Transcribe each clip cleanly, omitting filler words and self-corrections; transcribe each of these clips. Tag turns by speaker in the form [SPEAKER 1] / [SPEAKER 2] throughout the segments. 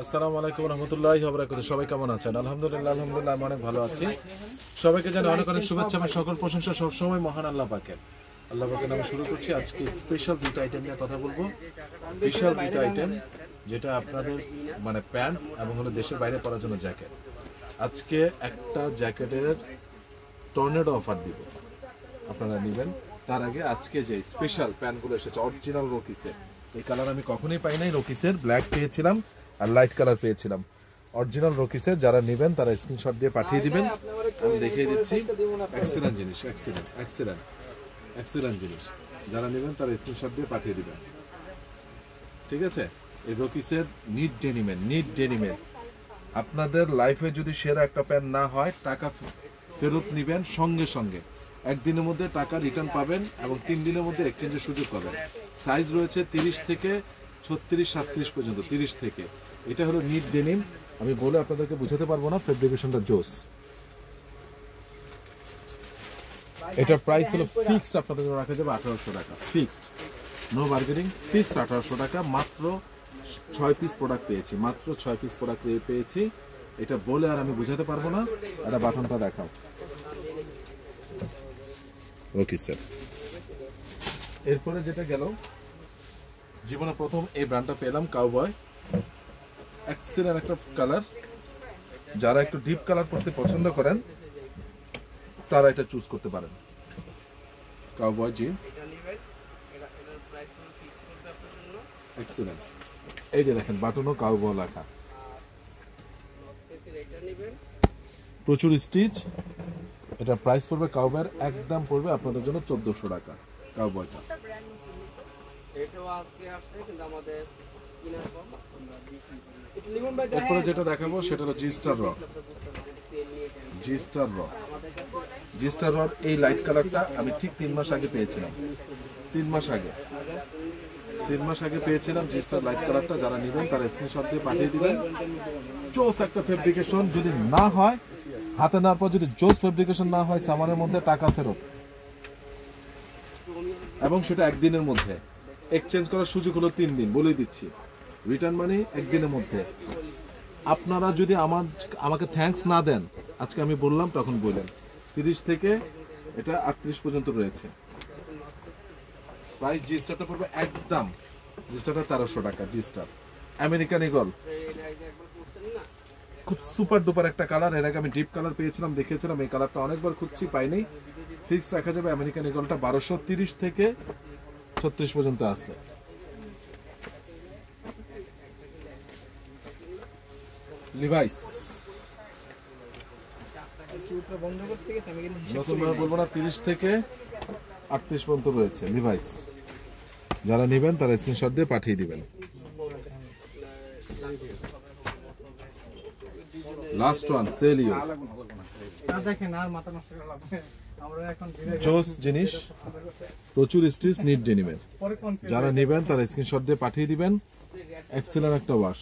[SPEAKER 1] আসসালামু আলাইকুম রহমতুল্লাহি ওয়া বারাকাতুহু। সবাই কেমন আছেন? আলহামদুলিল্লাহ আমি অনেক ভালো আছি। সবাইকে জানাই অনেক অনেক শুভেচ্ছা এবং সকল প্রশংসা সবসময় মহান আল্লাহ পাকের। আল্লাহ পাকের নামে শুরু করছি। আজকে স্পেশাল দুটো আইটেম নিয়ে কথা বলবো। বিশাল দুটো আইটেম, যেটা আপনাদের মানে প্যান্ট এবং হলো দেশের বাইরে পরার জন্য জ্যাকেট। আজকে একটা জ্যাকেটের টর্নেডো অফার দিব, আপনারা নেবেন। তার আগে আজকে যে স্পেশাল প্যান্টগুলো এসেছে অরিজিনাল রকিসের, এই কালার আমি কখনোই পাই নাই। রকিসের ব্ল্যাক পেয়েছিলাম আর লাইট কালার পেয়েছিলাম। অরিজিনাল রকিসের যারা নেবেন তারা স্ক্রিনশট দিয়ে পাঠিয়ে দিবেন, আমি দেখিয়ে দিচ্ছি। এক্সিলেন্ট জিনিস, এক্সিলেন্ট জিনিস। যারা নেবেন তারা স্ক্রিনশট দিয়ে পাঠিয়ে দিবেন, ঠিক আছে? এই রকিসের নিট ডেনিমের আপনাদের লাইফে যদি সেরা একটা প্যান্ট না হয়, টাকা ফেরত নেবেন সঙ্গে সঙ্গে। একদিনের মধ্যে টাকা রিটার্ন পাবেন এবং 3 দিনের মধ্যে এক্সচেঞ্জের সুযোগ পাবেন। সাইজ রয়েছে 30 থেকে 36, 37 পর্যন্ত। 30 থেকে, এটা হলো নিট ডেনিম। আমি বলে আপনাদেরকে বোঝাতে পারবো না, ফেব্রিকেশনটা জোস। এটার প্রাইস হলো ফিক্সড, আপনাদের জন্য রাখা যাবে 1800 টাকা। ফিক্সড, নো বার্গেনিং, ফিক্সড 1800 টাকা। মাত্র 6 পিস প্রোডাক্ট পেয়েছি, মাত্র 6 পিস প্রোডাক্ট পেয়েছি। এটা বলে আর আমি বোঝাতে পারবো না। এটা বাটনটা দেখাও। Okay sir. এরপরে যেটা গেল, জীবনে প্রথম এই ব্র্যান্ডটা পেলাম, কাউবয়। এক্সিলেন্ট একটা কালার। যারা একটু ডিপ কালার পড়তে পছন্দ করেন তারা এটা চুজ করতে পারেন। Cowboy jeans, excellent. এই যে দেখেন বাটনও কাউবয় লেখা, প্রচুর স্টিচ। এটা প্রাইস পড়বে কাউবয়ের একদম পড়বে আপনাদের জন্য 1400 টাকা কাউবয়টা। এরপরে যেটা দেখাবো সেটা হলো জি স্টার র। এই লাইট কালারটা আমি ঠিক 3 মাস আগে পেয়েছিলাম। 3 মাস আগে পেয়েছিলাম জি স্টার লাইট কালারটা। যারা নেবেন তারা স্ক্রিনশট দিয়ে পাঠিয়ে দিবেন। জোস একটা ফেব্রিকেশন। যদি না হয়, হাতে নেওয়ার পর যদি জোস ফেব্রিকেশন না হয়, সামারের মধ্যে টাকা ফেরত, এবং সেটা একদিনের মধ্যে। এক্সচেঞ্জ করার সুযোগ হলো 3 দিন, বলেই দিচ্ছি। রিটার্ন মানি একদিনের মধ্যে। আপনারা যদি আমাকে থ্যাঙ্কস না দেন, আজকে আমি বললাম তখন বললেন। 30 থেকে এটা 38 পর্যন্ত রয়েছে। প্রাইস জি স্টারটা পড়বে একদম, জি স্টারটা 1300 টাকা। জি স্টার আমেরিকান ইগল, খুব সুপার ডুপার একটা কালার। এর আগে আমি ডিপ কালার পেয়েছিলাম, দেখেছিলাম। এই কালারটা অনেকবার খুঁজছি, পাইনি। ফিক্স রাখা যাবে আমেরিকান ইগলটা 1230 থেকে 36 পর্যন্ত আছে। লিভাইস, নতুন বলবো না, 30 থেকে 38 পর্যন্ত রয়েছে লিভাইস। যারা নেবেন তারা স্ক্রিনশট দিয়ে পাঠিয়ে দিবেন। লাস্ট ওয়ান সেলিও, জোস জিনিস, প্রচুর স্টিচ, নিট ডেনিমের। যারা নেবেন তারা স্ক্রিনশট দিয়ে পাঠিয়ে দিবেন। এক্সেলেন্ট একটা ওয়াশ।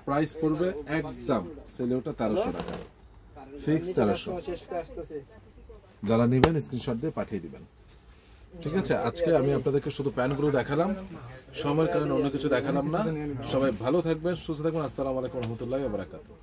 [SPEAKER 1] প্রাইস পড়বে একদম সেলিওটা 1300 টাকা, ফিক্স 1300। যারা নেবেন স্ক্রিনশট দিয়ে পাঠিয়ে দিবেন, ঠিক আছে? আজকে আমি আপনাদেরকে শুধু প্যান্টগুলো দেখালাম, সময়ের কারণে অন্য কিছু দেখালাম না। সবাই ভালো থাকবেন, সুস্থ থাকবেন। আসসালামু আলাইকুম রহমতুল্লাহি ওয়া বারাকাতুহু।